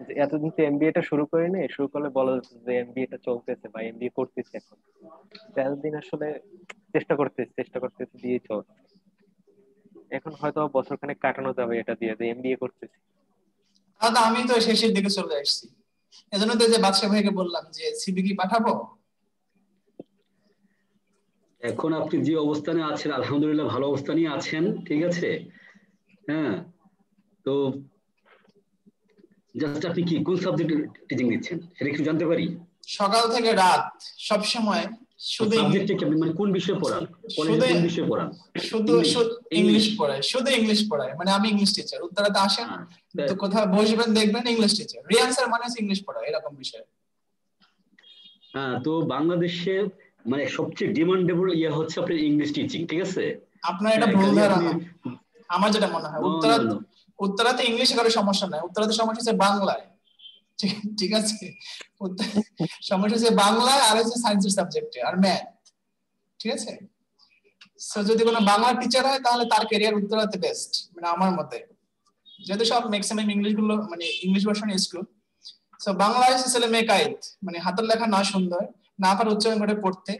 যে এতদিন তো এমবিএ টা শুরু করিনি, শুরু করলে বলা যেত যে এমবিএ টা চলতেছে বা এমবিএ করতেছে এখন। তো এতদিন আসলে চেষ্টা করতেছি দিয়ে চলছে। এখন হয়তো বছরখানেক কাটানো যাবে এটা দিয়ে, যে এমবিএ করতেছি। তাহলে আমি তো শেষের দিকে চলে আসছি। এজন্য তো যে বাদশা ভাইকে বললাম যে সিভি কি পাঠাবো। এখন আপনি যে অবস্থানে আছেন আলহামদুলিল্লাহ ভালো অবস্থানই আছেন, ঠিক আছে। হ্যাঁ, তো জাস্ট আপনি কি কোন সাবজেক্ট টিচিং দিচ্ছেন সেটা একটু জানতে পারি? সকাল থেকে রাত সব সময় শুধু সাবজেক্টে কি আপনি মানে কোন বিষয়ে পড়ান, কলেজে শুধু কোন বিষয়ে পড়ান? শুধু ইংলিশ? English English? পড়ায়, শুধু ইংলিশ পড়ায়। মানে আমি ইংলিশ টিচার, উত্তরাতে আসেন হ্যাঁ, তো কোথাও বসবেন দেখবেন ইংলিশ টিচার, রিয়ান্সার মানে ইংলিশ পড়ায়, এরকম বিষয়। হ্যাঁ, তো বাংলাদেশে মানে সবচেয়ে ডিমান্ডেবল ইয়ে হচ্ছে আপনার ইংলিশ টিচিং, ঠিক আছে। আপনার এটা হ্যাঁ, ভুল কাজে আপনি ধারণা। আমার যেটা মনে হয় নো নো উত্তরাতে নো উত্তরাতে ইংলিশে কারো সমস্যা নাই, উত্তরাতে সমস্যা হচ্ছে বাংলায়। ঠিক ঠিক আছে, সমস্যা হচ্ছে বাংলায় আর হচ্ছে সায়েন্সের সাবজেক্টে আর ম্যাথ। ঠিক আছে, সো যদি কোনো বাংলা টিচার হয় তাহলে তার ক্যারিয়ার উত্তরাতে বেস্ট মানে আমার মতে। যেহেতু সব ম্যাক্সিমাম ইংলিশ গুলো মানে ইংলিশ ভার্সন স্কুল, সো বাংলায় ছেলে মেয়ে কাইত মানে হাতের লেখা না সুন্দর, না পারে উচ্চারণ করে পড়তে।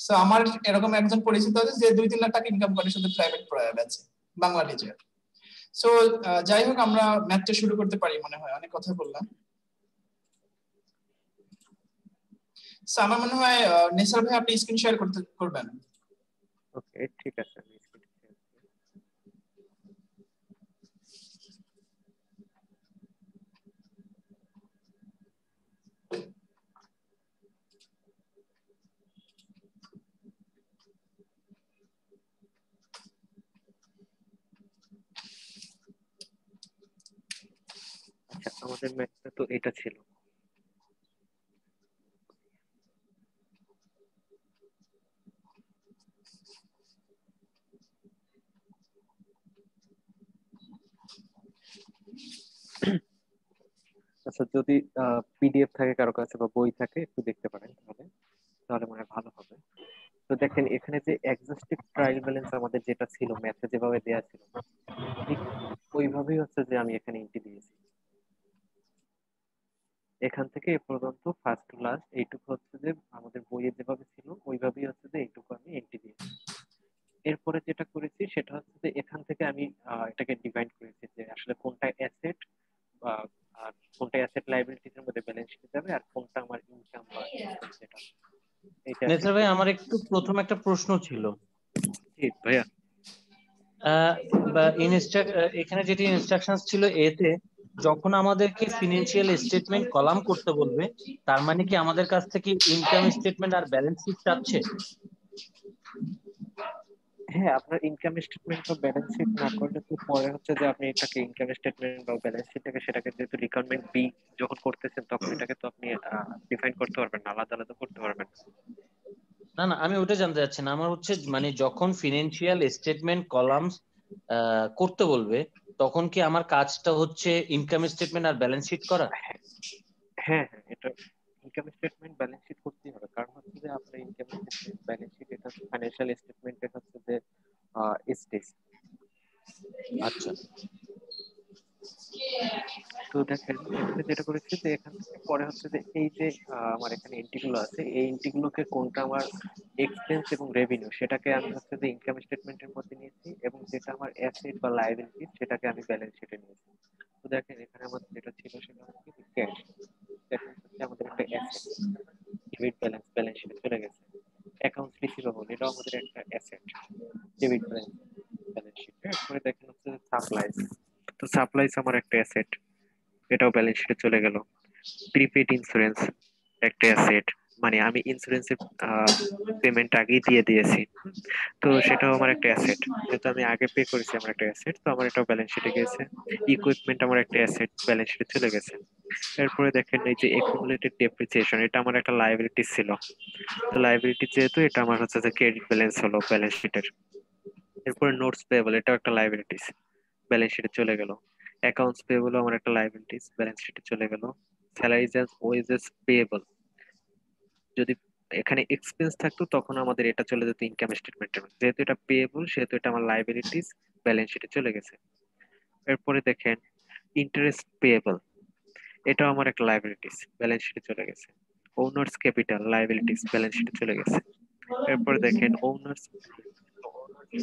সো আমার এরকম একজন পরিচিত আছে যে 2-3 লাখ টাকা ইনকাম করে শুধু প্রাইভেট পড়ায় আছে, বাংলা টিচার। সো যাই হোক, আমরা ম্যাথটা শুরু করতে পারি মনে হয়, অনেক কথা বললাম। সো আমার মনে হয় নেসার ভাই আপনি স্ক্রিন শেয়ার করবেন। ওকে, ঠিক আছে, আমি screen share করি। আচ্ছা, আমাদের ম্যাথটা তো এটা ছিল। আচ্ছা, যদি পিডিএফ থাকে কারো কাছে বা বই থাকে একটু দেখতে পারেন, তাহলে তাহলে মনে হয় ভালো হবে। তো দেখেন, এখানে যে এক্সস্টিভ ট্রায়াল ব্যালেন্স আমাদের যেটা ছিল ম্যাথে যেভাবে দেওয়া ছিল, ঠিক ওইভাবেই হচ্ছে যে আমি এখানে এন্ট্রি দিয়েছি। এখান থেকে এ পর্যন্ত ফার্স্ট টু লাস্ট এইটুকু হচ্ছে যে আমাদের বইয়ে যেভাবে ছিল ওইভাবেই হচ্ছে যে এইটুকু আমি এন্ট্রি দিয়েছি। এরপরে যেটা করেছি সেটা হচ্ছে যে এখান থেকে আমি এটাকে ডিভাইড করেছি যে আসলে কোনটা অ্যাসেট বা আর কোনটা অ্যাসেট লাইবিলিটির মধ্যে ব্যালেন্স শিটে যাবে, আর কোনটা আমার ইনকাম বা এক্সপেন্স যেটা এটা আর কি। নেসার ভাই, আমার একটু প্রথম একটা প্রশ্ন ছিল। জি ভাইয়া। আহ, বা এখানে যেটি ইনস্ট্রাকশনস ছিল এতে, যখন আমাদেরকে ফিনান্সিয়াল স্টেটমেন্ট কলাম করতে বলবে, তার মানে কি আমাদের কাছ থেকে ইনকাম স্টেটমেন্ট আর ব্যালেন্স শিট চাচ্ছে? হ্যাঁ, আপনার ইনকাম স্টেটমেন্ট বা ব্যালেন্স শিট না করলে তো পরে হচ্ছে যে আপনি এটাকে ইনকাম স্টেটমেন্ট বা ব্যালেন্স শিটটাকে সেটাকে যেহেতু রিকোয়ারমেন্ট বি যখন করতেছেন তখন এটাকে তো আপনি ডিফাইন করতে পারবেন না, আলাদা আলাদা করতে পারবেন না। না না, আমি ওটা জানতে চাচ্ছি না। আমার হচ্ছে মানে যখন ফিনান্সিয়াল স্টেটমেন্ট কলামস করতে বলবে, তখন কি আমার কাজটা হচ্ছে ইনকাম স্টেটমেন্ট আর ব্যালেন্স শিট করা? হ্যাঁ, হ্যাঁ, হ্যাঁ, এটা ইনকাম স্টেটমেন্ট ব্যালেন্স শিট করতেই হবে, কারণ হচ্ছে যে আপনার ইনকাম স্টেটমেন্ট ব্যালেন্স শিট এটা হচ্ছে ফাইন্যান্সিয়াল স্টেটমেন্টের হচ্ছে যে স্টেজ। আচ্ছা। তো দেখেন, এখানে যেটা করেছি যে এখান থেকে পরে হচ্ছে যে এই যে আমার এখানে এন্ট্রি গুলো আছে, এই এন্ট্রি গুলোকে কোনটা আমার এক্সপেন্স এবং রেভিনিউ সেটাকে আমি হচ্ছে যে ইনকাম স্টেটমেন্টের মধ্যে নিয়েছি, এবং যেটা আমার অ্যাসেট বা লায়াবিলিটি সেটাকে আমি ব্যালেন্স শিটে নিয়েছি। তো দেখেন, এখানে আমাদের যেটা ছিল সেটা হচ্ছে ক্যাশ। দেখেন হচ্ছে আমাদের একটা অ্যাসেট, ডেবিট ব্যালেন্স ব্যালেন্স শিটে চলে গেছে। অ্যাকাউন্টস রিসিভেবল, এটাও আমাদের একটা asset, debit balance balance sheet. এরপরে দেখেন হচ্ছে সাপ্লাইস, তো সাপ্লাইস আমার একটা অ্যাসেট, এটাও ব্যালেন্স শিটে চলে গেল। প্রিপেড ইন্স্যুরেন্স একটা অ্যাসেট, মানে আমি ইন্স্যুরেন্সের পেমেন্ট আগেই দিয়ে দিয়েছি। তো সেটাও আমার একটা অ্যাসেট, যেহেতু আমি আগে পে করেছি আমার একটা অ্যাসেট, তো আমার এটাও ব্যালেন্স শিটে গেছে। ইকুইপমেন্ট আমার একটা অ্যাসেট, ব্যালেন্স শিটে চলে গেছে। এরপরে দেখেন এই যে একুমুলেটেড ডেপ্রিসিয়েশন, এটা আমার একটা লাইবিলিটি ছিল। তো লাইবিলিটি যেহেতু, এটা আমার হচ্ছে যে ক্রেডিট ব্যালেন্স হলো ব্যালেন্স শিটের। এরপরে নোটস পেয়েবল, এটাও একটা লাইবিলিটিস, ব্যালেন্স শিটে চলে গেল। অ্যাকাউন্টস পেয়েবল আমার একটা লাইবিলিটিস, ব্যালেন্স শিটে চলে গেল। স্যালারিজ এন্ড ওয়েজেস পেয়েবল, যদি এখানে এক্সপেন্স থাকতো তখন আমাদের এটা চলে যেত ইনকাম স্টেটমেন্টের মধ্যে, যেহেতু এটা পেয়েবল সেহেতু এটা আমার লাইবিলিটিস, ব্যালেন্স শিটে চলে গেছে। এরপরে দেখেন ইন্টারেস্ট পেয়েবল, এটাও আমার একটা লাইবিলিটিস, ব্যালেন্স শিটে চলে গেছে। ওনার্স ক্যাপিটাল লাইবিলিটিস, ব্যালেন্স শিটে চলে গেছে। এরপর দেখেন ওনার্স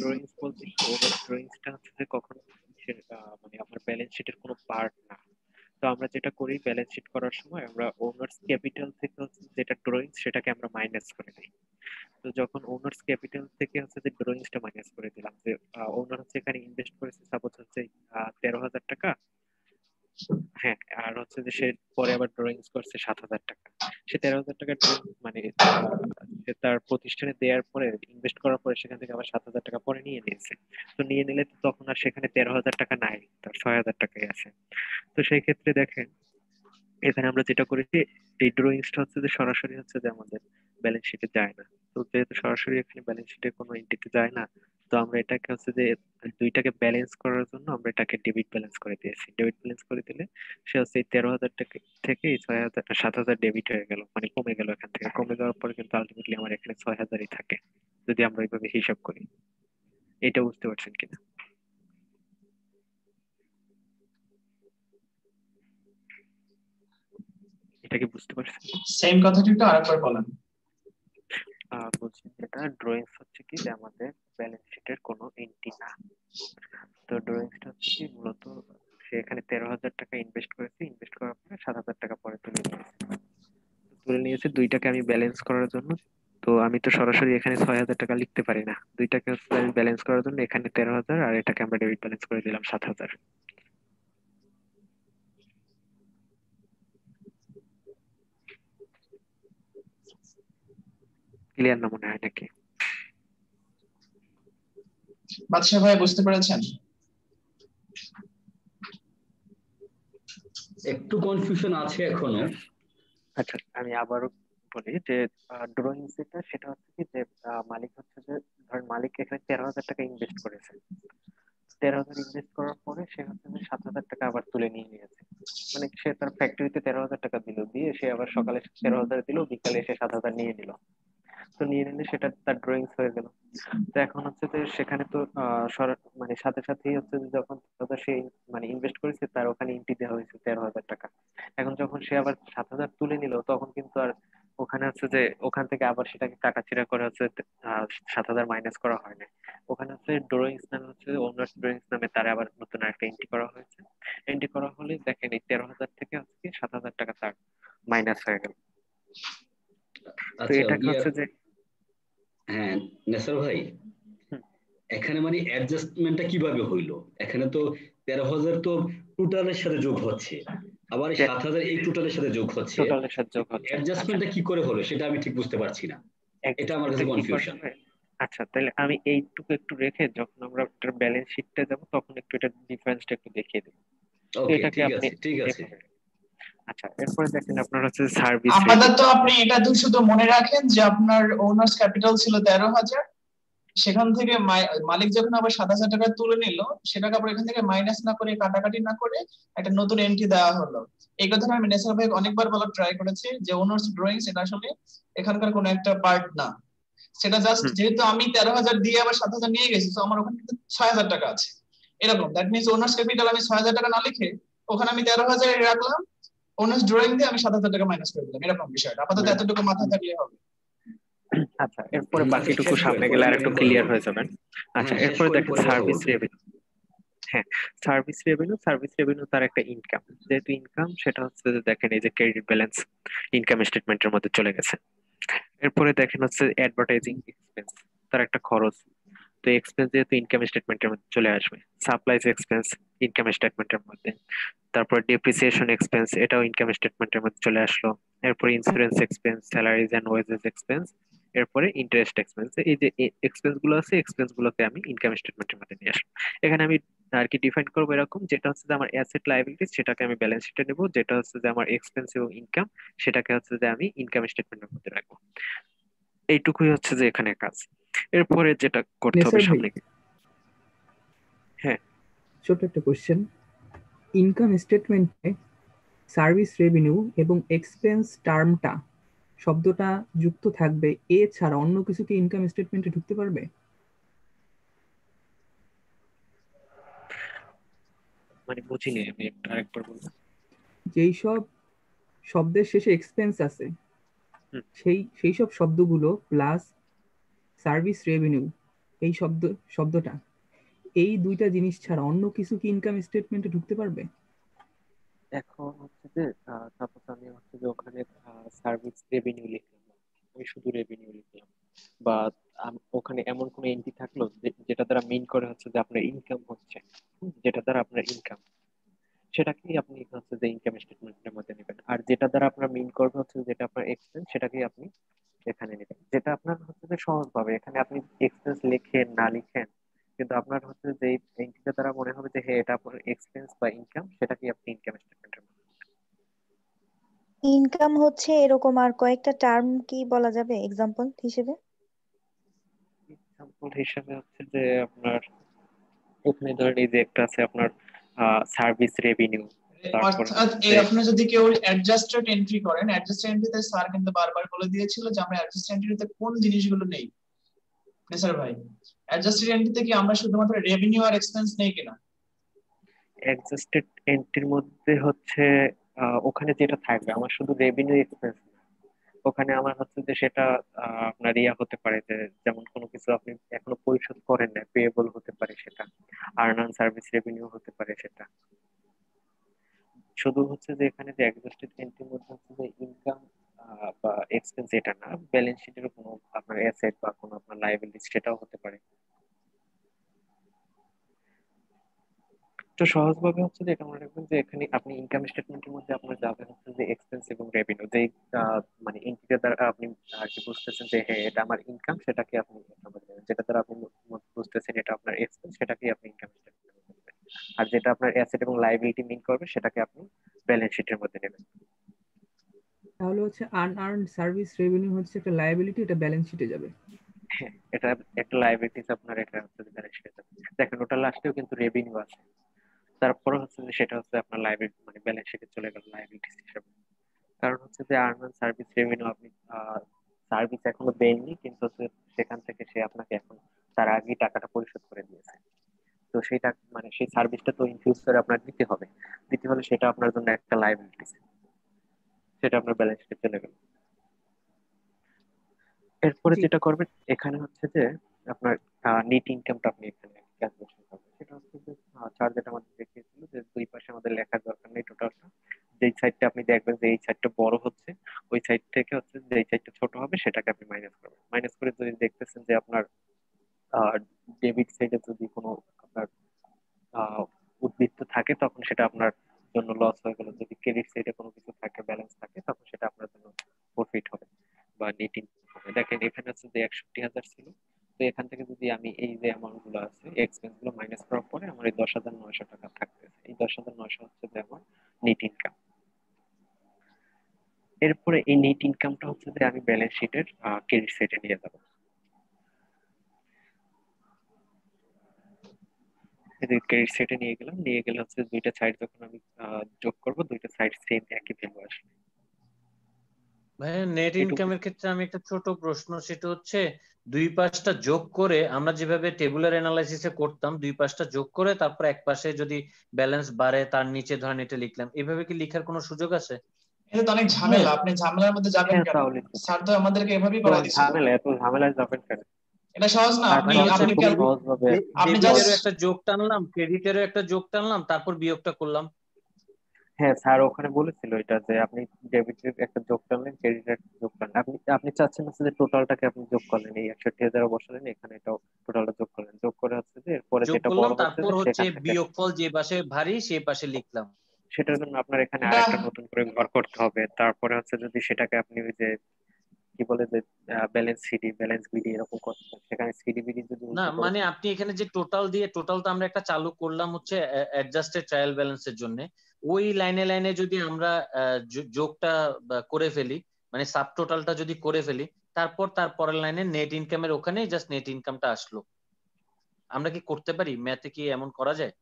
ড্রয়িংস বলতে কি, ওনার্স ড্রয়িংসটা হচ্ছে যে কখনো মানে আপনার ব্যালেন্স শিটের কোনো পার্ট না। তো আমরা যেটা করি ব্যালেন্স শিট করার সময় আমরা ওনার্স ক্যাপিটাল থেকে হচ্ছে যেটা ড্রয়িংস সেটাকে আমরা মাইনাস করে দিই। তো যখন ওনার্স ক্যাপিটাল থেকে হচ্ছে যে ড্রয়িংসটা মাইনাস করে দিলাম, যে ওনার হচ্ছে এখানে ইনভেস্ট করেছে সাপোজ হচ্ছে 13,000 টাকা, হ্যাঁ, আর হচ্ছে যে সে পরে আবার ড্রয়িংস করছে 7,000 টাকা। সে 13,000 টাকা মানে সে তার প্রতিষ্ঠানে দেওয়ার পরে ইনভেস্ট করার পরে সেখান থেকে আবার 7,000 টাকা পরে নিয়ে নিয়েছে। তো নিয়ে নিলে তো তখন আর সেখানে 13,000 টাকা নাই, তার 6,000 টাকাই আছে। তো সেই ক্ষেত্রে দেখেন এখানে আমরা যেটা করেছি, এই ড্রয়িংসটা হচ্ছে যে সরাসরি হচ্ছে যে আমাদের ব্যালেন্স শিটে যায় না। তো যেহেতু সরাসরি এখানে ব্যালেন্স শিটে কোনো এন্টিটি যায় না, তো আমরা এটাকে হচ্ছে যে দুইটাকে ব্যালেন্স করার জন্য আমরা এটাকে ডেবিট ব্যালেন্স করে দিয়েছি। ডেবিট ব্যালেন্স করে দিলে সে হচ্ছে এই 13,000 টাকা থেকে এই 6,000 7,000 ডেবিট হয়ে গেল, মানে কমে গেল। এখান থেকে কমে যাওয়ার পরে কিন্তু আলটিমেটলি আমার এখানে 6,000ই থাকে, যদি আমরা এইভাবে হিসাব করি। এটা বুঝতে পারছেন কিনা? এটা কি বুঝতে পারছেন? সেম কথাটি একটু আরেকবার বলেন। বলছি যেটা ড্রয়িংস হচ্ছে কি যে আমাদের ব্যালেন্স শিটের কোনো এন্ট্রি না। তো ড্রয়িংসটা হচ্ছে কি মূলত সে এখানে 13,000 টাকা ইনভেস্ট করেছে, ইনভেস্ট করার পরে 7,000 টাকা পরে তুলে নিয়েছে। তুলে নিয়েছে দুইটাকে আমি ব্যালেন্স করার জন্য। তো আমি তো সরাসরি এখানে 6,000 টাকা লিখতে পারি না, দুইটাকে হচ্ছে আমি ব্যালেন্স করার জন্য এখানে 13,000 আর এটাকে আমরা ডেবিট ব্যালেন্স করে দিলাম 7,000। ক্লিয়ার না মনে হয় নাকি? বাদশা ভাই বুঝতে পেরেছেন? একটু কনফিউশন আছে এখনো। আচ্ছা, আমি আবারও বলি যে ড্রয়িংস যেটা সেটা হচ্ছে কি যে মালিক হচ্ছে যে, ধরেন মালিক এখানে 13,000 টাকা ইনভেস্ট করেছে। 13,000 ইনভেস্ট করার পরে সে হচ্ছে যে 7,000 টাকা আবার তুলে নিয়ে নিয়েছে। মানে সে তার ফ্যাক্টরিতে 13,000 টাকা দিল, দিয়ে সে আবার সকালে 13,000 দিল, বিকালে এসে 7,000 নিয়ে নিল। তো নিয়ে নিলে সেটা তার ড্রয়িংস হয়ে গেল। তো এখন হচ্ছে যে সেখানে তো মানে সাথে সাথেই হচ্ছে যে যখন সে মানে ইনভেস্ট করেছে তার ওখানে এন্ট্রি দেওয়া হয়েছে 13,000 টাকা। এখন যখন সে আবার 7,000 তুলে নিল তখন কিন্তু আর ওখানে হচ্ছে যে ওখান থেকে আবার সেটাকে কাটাছিড়া করে হচ্ছে 7,000 মাইনাস করা হয় না। ওখানে হচ্ছে ড্রয়িংস নামে হচ্ছে ওনার্স ড্রয়িংস নামে তার আবার নতুন একটা এন্ট্রি করা হয়েছে। এন্ট্রি করা হলে দেখেন এই 13,000 থেকে হচ্ছে 7,000 টাকা তার মাইনাস হয়ে গেল। তো আচ্ছা এটাকে হচ্ছে যে হ্যাঁ নেসার ভাই, হুম, এখানে মানে অ্যাডজাস্টমেন্টটা কিভাবে হইলো? এখানে তো 13,000 তো টোটালের সাথে যোগ হচ্ছে, আবার 7,000 এই টোটালের সাথে যোগ হচ্ছে। টোটালের সাথে যোগ হচ্ছে। আচ্ছা, অ্যাডজাস্টমেন্টটা কি করে হলো সেটা আমি ঠিক বুঝতে পারছি না, এটা আমার অ্যাডজাস্টমেন্টটা কাছে কি করা কনফিউশন। হবে? আচ্ছা, তাহলে আমি এইটুকু একটু রেখে যখন আমরা ব্যালেন্স শিটটা যাব তখন একটু এটা ডিফারেন্সটা একটু দেখিয়ে দেব। তো ওকে, এটাকে ঠিক আপনি আছে ঠিক আছে। এভাবে, আচ্ছা, এরপরে দেখেন আপনার হচ্ছে সার্ভিস আপাতত রেভিনিউ। আপনি এটা শুধু মনে রাখেন যে আপনার ওনার্স ক্যাপিটাল ছিল 13,000, সেখান থেকে মালিক যখন আবার 7,000 টাকা তুলে নিল, সেটাকে আবার এখান থেকে মাইনাস না করে, কাটাকাটি না করে একটা নতুন এন্ট্রি দেওয়া হলো। এই কথাটা আমি নেসার ভাই অনেকবার বলার ট্রাই করেছি যে ওনার্স ড্রয়িংস এটা আসলে এখানকার কোনো একটা পার্ট না। সেটা জাস্ট হুম, যেহেতু আমি 13,000 দিয়ে আবার 7,000 নিয়ে গেছি, তো আমার ওখানে কিন্তু 6,000 টাকা আছে। এরকম দ্যাট মিনস ওনার্স ক্যাপিটাল আমি 6,000 টাকা না লিখে ওখানে আমি 13,000 রাখলাম, ওনার্স ড্রয়িং দিয়ে আমি 7,000 টাকা মাইনাস করে দিলাম। এরকম বিষয়টা আপাতত মানে এতটুকু মাথায় থাকলে হবে। আচ্ছা, এরপরে আচ্ছা বাকিটুকু শেষ করেন, সামনে পরে গেলে আর আমি একটু আবার কথা ক্লিয়ার বলবো। হয়ে যাবেন। আচ্ছা, হ্যাঁ শেষ এরপরে করেন, দেখেন পরে কথা সার্ভিস বলবো। রেভিনিউ। হ্যাঁ, সার্ভিস রেভিনিউ তার একটা ইনকাম। যেহেতু ইনকাম, সেটা হচ্ছে যে দেখেন এই যে ক্রেডিট ব্যালেন্স ইনকাম স্টেটমেন্টের মধ্যে চলে গেছে। এরপরে দেখেন হচ্ছে অ্যাডভার্টাইজিং এক্সপেন্স, তার একটা খরচ। তো এক্সপেন্স যেহেতু ইনকাম স্টেটমেন্টের মধ্যে চলে আসবে। সাপ্লাইজ এক্সপেন্স ইনকাম স্টেটমেন্টের মধ্যে। তারপর ডেপ্রিসিয়েশন এক্সপেন্স, এটাও ইনকাম স্টেটমেন্টের মধ্যে চলে আসলো। এরপর insurance expense, salaries and wages expense, এরপরে ইন্টারেস্ট এক্সপেন্স। এই যে এক্সপেন্স গুলো আছে, এক্সপেন্স গুলোকে আমি ইনকাম স্টেটমেন্টের মধ্যে নিয়ে আসলাম। এখানে আমি আর কি ডিফাইন করবো এরকম, যেটা হচ্ছে যে আমার অ্যাসেট লায়াবিলিটিস সেটাকে আমি ব্যালেন্স শিটে নেবো, যেটা হচ্ছে যে আমার এক্সপেন্স এবং ইনকাম সেটাকে হচ্ছে যে আমি ইনকাম স্টেটমেন্টের মধ্যে রাখবো। এইটুকুই হচ্ছে যে এখানে কাজ। এরপরে যেটা করতে হবে নেসার ভাই, সামনে হ্যাঁ, ছোট একটা কোশ্চেন। ইনকাম স্টেটমেন্টে সার্ভিস রেভিনিউ এবং এক্সপেন্স টার্মটা, শব্দটা যুক্ত থাকবে, এছাড়া অন্য কিছু কি ইনকাম স্টেটমেন্টে ঢুকতে পারবে? মানে বুঝিনি, আমি একটু আরেকবার বলবো। যেই সব শব্দের শেষে এক্সপেন্স আছে হুম। সেই সব শব্দগুলো প্লাস সার্ভিস রেভিনিউ এই শব্দটা এই দুইটা জিনিস ছাড়া অন্য কিছু কি ইনকাম স্টেটমেন্টে ঢুকতে পারবে? এখন হচ্ছে যে সাপোজ আমি হচ্ছে যে ওখানে সার্ভিস রেভিনিউ লিখলাম, আমি শুধু রেভিনিউ লিখলাম, বা ওখানে এমন কোনো এন্ট্রি থাকলো যেটা দ্বারা মিন করে হচ্ছে যে আপনার ইনকাম হচ্ছে, যেটা দ্বারা আপনার ইনকাম, সেটাকেই আপনি হচ্ছে যে ইনকাম স্টেটমেন্টের মধ্যে নেবেন। আর যেটা দ্বারা আপনার মিন করবে হচ্ছে যেটা আপনার এক্সপেন্স, সেটাকেই আপনি এখানে নেবেন। যেটা আপনার হচ্ছে যে সহজভাবে এখানে আপনি এক্সপেন্স লিখেন না লিখেন, কিন্তু আপনার হচ্ছে যে এন্ট্রিটা দ্বারা মনে হবে যে হ্যাঁ এটা আপনার এক্সপেন্স বা ইনকাম, সেটাকেই আপনি ইনকাম স্টেটমেন্টের মধ্যে। ইনকাম হচ্ছে এরকম আর কয়েকটা টার্ম কি বলা যাবে এক্সাম্পল হিসেবে? এক্সাম্পল হিসাবে হচ্ছে যে আপনার এখানে ধরেন এই যে একটা আছে আপনার সার্ভিস রেভিনিউ, তারপরে অর্থাৎ হচ্ছে এই যে আপনি যদি কেউ অ্যাডজাস্টেড এন্ট্রি করেন, অ্যাডজাস্টেড এন্ট্রিতে স্যার কিন্তু বারবার বলে দিয়েছিল যে আমরা অ্যাডজাস্টেড এন্ট্রিতে কোন জিনিসগুলো নেই। স্যার ভাই, অ্যাডজাস্টেড এন্ট্রিতে কি আমরা শুধুমাত্র রেভিনিউ আর এক্সপেন্স নেই কিনা? অ্যাডজাস্টেড এন্ট্রির মধ্যে হচ্ছে ওখানে যেটা থাকবে আমার শুধু রেভিনিউ এক্সপেন্স, ওখানে আমার হচ্ছে যে সেটা আপনার ইয়া হতে পারে যে যেমন কোনো কিছু আপনি এখনো পরিশোধ করেন না, পেয়েবল হতে পারে সেটা, আর্ন অন সার্ভিস রেভিনিউ হতে পারে সেটা। শুধু হচ্ছে যে এখানে যে অ্যাডজাস্টেড এন্ট্রির মধ্যে হচ্ছে যে ইনকাম বা এক্সপেন্স এটা না, ব্যালেন্স শিটের কোনো আপনার অ্যাসেট বা কোনো আপনার লায়াবিলিটি সেটাও হতে পারে। তো সহজভাবে হচ্ছে যে এটা মনে রাখবেন যে এখানে আপনি ইনকাম স্টেটমেন্টের মধ্যে আপনার যাবে হচ্ছে যে এক্সপেন্স এবং রেভিনিউ, যে মানে ইন্টিগ্রেট দ্বারা আপনি আর কি বুঝতেছেন যে হ্যাঁ এটা আমার ইনকাম, সেটাকে আপনি এটার মধ্যে নেবেন। যেটা দ্বারা আপনি বুঝতেছেন এটা আপনার এক্সপেন্স, সেটাকে আপনি ইনকাম স্টেটমেন্টের মধ্যে নেবেন। আর যেটা আপনার অ্যাসেট এবং লায়াবিলিটি মিন করবে সেটাকে আপনি ব্যালেন্স শিটের মধ্যে নেবেন। তাহলে হচ্ছে আনআর্নড সার্ভিস রেভিনিউ হচ্ছে একটা লায়াবিলিটি, এটা ব্যালেন্স শিটে যাবে। হ্যাঁ, এটা একটা লায়াবিলিটিস আপনার, এটা হচ্ছে ব্যালেন্স শিটে যাবে। দেখেন ওটার লাস্টেও কিন্তু রেভিনিউ আছে, তারপরে হচ্ছে যে সেটা হচ্ছে আপনার লায়াবিলিটি মানে ব্যালেন্স শিটে চলে গেল লায়াবিলিটিস হিসেবে। কারণ হচ্ছে যে আর্ন অন সার্ভিস রেভিনিউ আপনি সার্ভিস এখনো দেননি, কিন্তু হচ্ছে সেখান থেকে সে আপনাকে এখন তার আগেই টাকাটা পরিশোধ করে দিয়েছে। তো সেই টাকা মানে সেই সার্ভিসটা তো ইন ফিউচারে আপনার দিতে হবে, দিতে হলে সেটা আপনার জন্য একটা লায়াবিলিটি, সেটা আপনার ব্যালেন্স শিটে চলে গেল। এরপরে জি। যেটা করবেন এখানে হচ্ছে যে আপনার নেট ইনকামটা আপনি এখানে ক্যালকুলেশন করবেন। সেটা হচ্ছে যে চার্ট যেটা আমাদের দেখিয়েছিল যে দুই পাশে আমাদের লেখার দরকার নেই টোটালটা, যেই সাইডটা আপনি দেখবেন যে এই সাইডটা বড় হচ্ছে, ওই সাইড থেকে হচ্ছে যে এই সাইডটা ছোট হবে সেটাকে আপনি মাইনাস করবেন। মাইনাস করে যদি দেখতেছেন যে আপনার ডেবিট সাইডে যদি কোনো আপনার আহ উদ্বৃত্ত থাকে তখন সেটা আপনার জন্য লস হয়ে গেল, যদি ক্রেডিট সাইডে কোনো কিছু থাকে ব্যালেন্স থাকে তখন সেটা আপনার জন্য প্রফিট হবে বা নেট ইনকাম হবে। দেখেন এখানে হচ্ছে যে 61,000 ছিল, তো এখান থেকে যদি আমি এই যে অ্যামাউন্ট গুলো আছে এক্সপেন্স গুলো মাইনাস করার পরে আমার এই 10,900 টাকা থাকতেছে, এই 10,900 হচ্ছে যে আমার নেট ইনকাম। এরপরে এই নেট ইনকামটা হচ্ছে যে আমি ব্যালেন্স শিটের ক্রেডিট সাইডে নিয়ে যাবো। এই যে ক্রেডিট সাইডে নিয়ে গেলাম, নিয়ে গেলে হচ্ছে দুইটা সাইড যখন আমি যোগ করব দুইটা সাইড সেম একই ভ্যালু আসবে। ভাই নেট এটুকু। ইনকামের ক্ষেত্রে আমি একটা ছোট প্রশ্ন, সেটা হচ্ছে দুই পাশটা যোগ করে আমরা যেভাবে টেবুলার অ্যানালাইসিসে করতাম, দুই পাশটা যোগ করে তারপর এক পাশে যদি ব্যালেন্স বাড়ে তার নিচে ধরেন এটা লিখলাম, এভাবে কি লেখার কোনো সুযোগ আছে? এটা তো অনেক হ্যাঁ ঝামেলা, আপনি ঝামেলার মধ্যে যাবেন হ্যাঁ, কেন? তাহলে তো স্যার তো আমাদেরকে এভাবেই তো করাই দিছিল। ঝামেলা, এত ঝামেলায় যাবেন কেন? এটা সহজ না, তার আপনি চেয়ে হচ্ছে আপনি খুব সহজ ভাবে আপনি ডেবিটেরও জাস্ট একটা যোগ টানলাম, ক্রেডিটেরও একটা যোগ টানলাম, তারপর বিয়োগটা করলাম। হ্যাঁ স্যার ওখানে বলেছিল এটা যে আপনি ডেবিটের একটা যোগ টানলেন, ক্রেডিটের যোগ টানলেন, আপনি আপনি চাচ্ছেন হচ্ছে যে টোটালটাকে আপনি যোগ করলেন, এই 61,000 বসালেন এখানে, এটাও টোটালটা যোগ করলেন, যোগ করে হচ্ছে যে এরপরে যোগ যেটা করলাম, বড় হচ্ছে তারপর যে হচ্ছে সেখান থেকে বিয়োগফল যে পাশে ভারী সেই পাশে লিখলাম। সেটার জন্য আপনার এখানে এটা আরেকটা নতুন করে ঘর করতে হবে। তারপরে হচ্ছে যদি সেটাকে আপনি ওই যে কি বলে যে ব্যালেন্স সিডি ব্যালেন্স বিডি এরকম করতে চান, সেখানে সিডি বিডি যদি না উল্টো করে মানে আপনি এখানে যে টোটাল দিয়ে, টোটাল তো আমরা একটা চালু করলাম হচ্ছে অ্যাডজাস্টেড ট্রায়াল ব্যালেন্সের জন্য, ওই লাইনে লাইনে যদি আমরা যোগটা করে ফেলি, মানে সাব টোটালটা যদি করে ফেলি, তারপর তার পরের লাইনে নেট ইনকামের ওখানে জাস্ট নেট ইনকামটা আসলো, আমরা কি করতে পারি? ম্যাথে কি এমন করা যায়?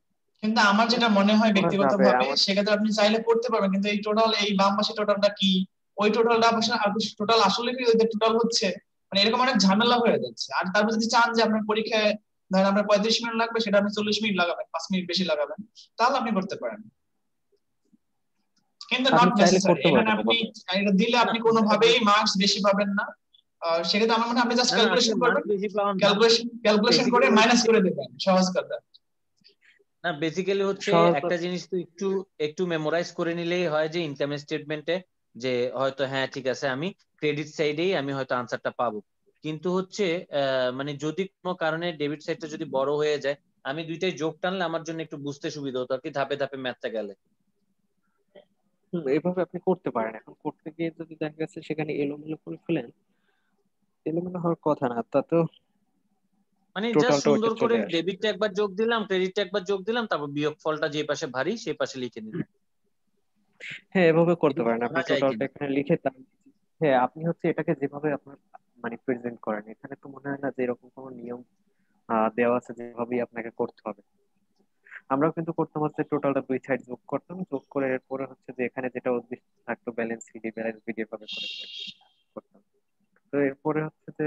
কিন্তু আমার যেটা মনে হয় করা যাবে ব্যক্তিগতভাবে, আমার। সেক্ষেত্রে আপনি চাইলে করতে পারবেন, কিন্তু এই টোটাল এই বাম পাশে টোটালটা কি, ওই টোটালটা টোটাল আসলে কি ওই টোটাল হচ্ছে, মানে এরকম অনেক ঝামেলা হয়ে যাচ্ছে। আর তারপর যদি চান যে আপনার পরীক্ষায় ধরেন আপনার 35 মিনিট লাগবে, সেটা আপনি 40 মিনিট লাগাবেন, 5 মিনিট বেশি লাগাবেন, তাহলে আপনি করতে পারেন। কিন্তু আপনি নট চাইলে নেসেসারি, করতে এখানে পারেন আপনি এভাবে। এটা দিলে না আপনি কোনোভাবেই মার্কস বেশি পাবেন না। সেক্ষেত্রে আমার মনে হয় আপনি জাস্ট না না, আসলে ক্যালকুলেশন করবেন, মার্কস বেশি পাওয়ার না, ক্যালকুলেশন করে বেসিক্যালি মাইনাস হচ্ছে, করে দেবেন, সহজ কথা। না বেসিক্যালি হচ্ছে সহজ। একটা জিনিস তো একটু একটু মেমোরাইজ করে নিলেই হয় যে ইনকাম স্টেটমেন্টে যে হয়তো হ্যাঁ ঠিক আছে আমি ক্রেডিট সাইডেই আমি হয়তো আনসারটা পাবো, কিন্তু হচ্ছে মানে যদি কোনো কারণে ডেবিট সাইডটা যদি বড় হয়ে যায়, আমি দুইটাই যোগ টানলে আমার জন্য একটু বুঝতে সুবিধা হতো আর কি, ধাপে ধাপে ম্যাথটা গেলে। এভাবে আপনি করতে পারেন। এখন করতে গিয়ে যদি দেখা গেছে সেখানে এলোমেলো করে ফেলেন, এলোমেলো হওয়ার কথা না, তা তো মানে জাস্ট টোটালটা ওইটা সুন্দর করে চলে আসে। ডেবিটটা একবার যোগ দিলাম, ক্রেডিটটা একবার যোগ দিলাম, তারপর বিয়োগ ফলটা যে পাশে ভারী সেই পাশে লিখে নিলাম। হ্যাঁ, এভাবে করতে এটা কি পারেন আপনি করা যায় টোটালটা কিনা? এখানে লিখে হ্যাঁ, আপনি হচ্ছে এটাকে যেভাবে আপনার মানে প্রেজেন্ট করেন, এখানে তো মনে হয় না যে এরকম কোনো নিয়ম দেওয়া আছে যেভাবেই আপনাকে করতে হবে। আমরাও কিন্তু করতাম হচ্ছে টোটালটা দুই সাইড যোগ করতাম, যোগ করে এরপরে হচ্ছে যে এখানে যেটা উদ্দেশ্য থাকতো ব্যালেন্স ভিডি এভাবে করে করতাম। তো এরপরে হচ্ছে যে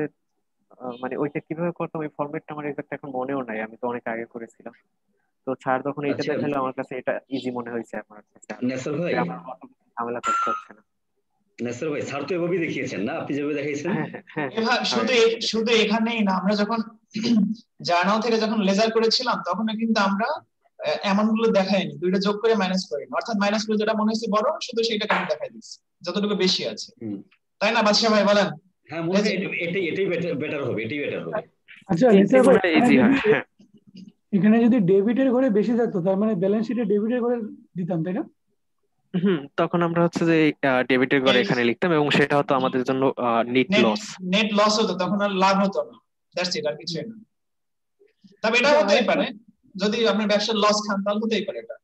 মানে ওইটা কিভাবে করতাম ওই ফরম্যাটটা আমার এক্সাক্ট এখন মনেও নাই, আমি তো অনেক আগে করেছিলাম। তো স্যার যখন এইটা আচ্ছা দেখালো আমার কাছে এটা ইজি মনে হয়েছে আমার কাছে, আর নেসার যে ভাই, আমার অত বেশি ঝামেলা করতে হচ্ছে না। নেসার ভাই স্যার তো এভাবেই দেখিয়েছেন না, আপনি যেভাবে দেখাইছেন? হ্যাঁ, হ্যাঁ, হ্যাঁ, হ্যাঁ, এভাবে স্যার শুধু এভাবে শুধু দেখিয়েছে। এখানেই না, আমরা যখন জার্নাল থেকে যখন লেজার করেছিলাম তখন কিন্তু আমরা এমন গুলো দেখাইনি, দুইটা যোগ করে মাইনাস করিনি, অর্থাৎ মাইনাস করে যেটা মনে হয়েছে বড় শুধু সেইটাকে আমি দেখাই দিচ্ছি যতটুকু বেশি আছে, হুম। তাই না বাদশা ভাই বলেন? হ্যাঁ, মনে হয় এটাই এটাই বেটার হবে, এটাই বেটার হবে। আচ্ছা ইজি নিসার ভাই, মনে হয়, ইজি হয়, হ্যাঁ। এখানে যদি ডেবিটের ঘরে বেশি থাকতো তার মানে ব্যালেন্স শিটে ডেবিটের ঘরে দিতাম, তাই না? তখন আমরা হচ্ছে যে ডেবিটের ঘরে এখানে লিখতাম এবং সেটা হতো আমাদের জন্য net net loss. Net loss হতো, তখন আর লাভ হতো না, দ্যাটস ইট, আর কিছুই না। তবে এটা আচ্ছা হতেই আরেকটা পারে, যদি আপনি ব্যবসার লস খান তাহলে হতেই পারে এটা।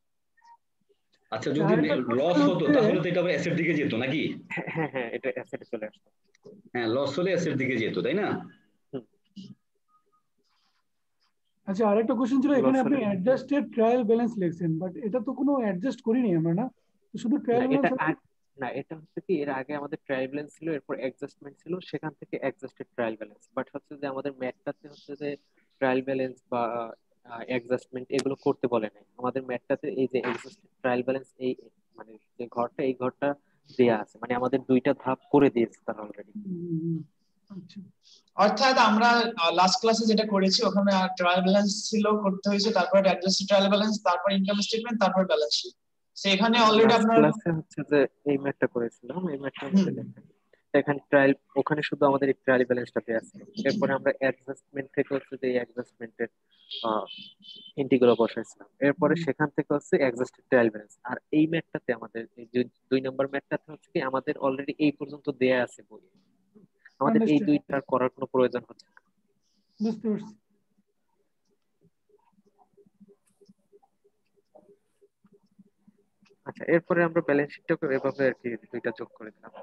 আচ্ছা, যদি আরেকটা কোশ্চেন লস হতো হচ্ছে, তাহলে তো এটা আবার অ্যাসেট দিকে যেত নাকি? হ্যাঁ, হ্যাঁ, হ্যাঁ, এটা অ্যাসেটে চলে আসতো। হ্যাঁ, লস হলে অ্যাসেট দিকে যেত, তাই না? আচ্ছা আরেকটা কোশ্চেন ছিল, এখানে লস আপনি হলে অ্যাডজাস্টেড ট্রায়াল ব্যালেন্স লিখছেন, বাট এটা তো কোনো অ্যাডজাস্ট করিনি আমরা, না? তো শুধু না, ট্রায়াল ব্যালেন্স আছে। না, এটা হচ্ছে কি এর আগে আমাদের ট্রায়াল ব্যালেন্স ছিল, এরপর অ্যাডজাস্টমেন্ট ছিল, সেখান থেকে অ্যাডজাস্টেড ট্রায়াল ব্যালেন্স। বাট হচ্ছে যে আমাদের ম্যাথটাতে হচ্ছে যে ট্রায়াল ব্যালেন্স বা অ্যাডজাস্টমেন্ট এগুলো করতে বলে নাই আমাদের ম্যাথটাতে। এই যে অ্যাডজাস্টেড ট্রায়াল ব্যালেন্স, এই মানে যে ঘরটা, এই ঘরটা দেয়া আছে, মানে আমাদের দুইটা ধাপ করে দিয়েছে তারা অলরেডি। আচ্ছা অর্থাৎ আমরা লাস্ট ক্লাসে যেটা করেছি ওখানে ট্রায়াল ব্যালেন্স ছিল, করতে হয়েছে, তারপর অ্যাডজাস্টেড ট্রায়াল ব্যালেন্স, তারপর ইনকাম স্টেটমেন্ট, তারপর ব্যালেন্স শিট। সেখানে অলরেডি লাস্ট আপনার ক্লাসে হচ্ছে যে এই ম্যাথটা করেছিলাম, এই ম্যাথটার হুম মধ্যে দেখেন এখানে ট্রায়াল, ওখানে শুধু আমাদের এই ট্রায়াল ব্যালেন্সটা দেয়া ছিল। এরপরে আমরা অ্যাডজাস্টমেন্ট থেকে হচ্ছে যে এই অ্যাডজাস্টমেন্টের ইন্টিগ্রাল বসাইছিলাম। এরপরে সেখান থেকে হচ্ছে অ্যাডজাস্টেড ট্রায়াল ব্যালেন্স। আর এই ম্যাথটাতে আমাদের এই যে 2 নম্বর ম্যাথটাতে হচ্ছে কি আমাদের অলরেডি এই পর্যন্ত দেয়া আছে বই, আমাদের এই আন্ডারস্ট্যান্ড, দুইটার করার কোনো প্রয়োজন হচ্ছে না। বুঝতে পারছি। আচ্ছা, এরপরে আমরা ব্যালেন্স শিটটাকে এভাবে আর কি দুইটা যোগ করে দিলাম।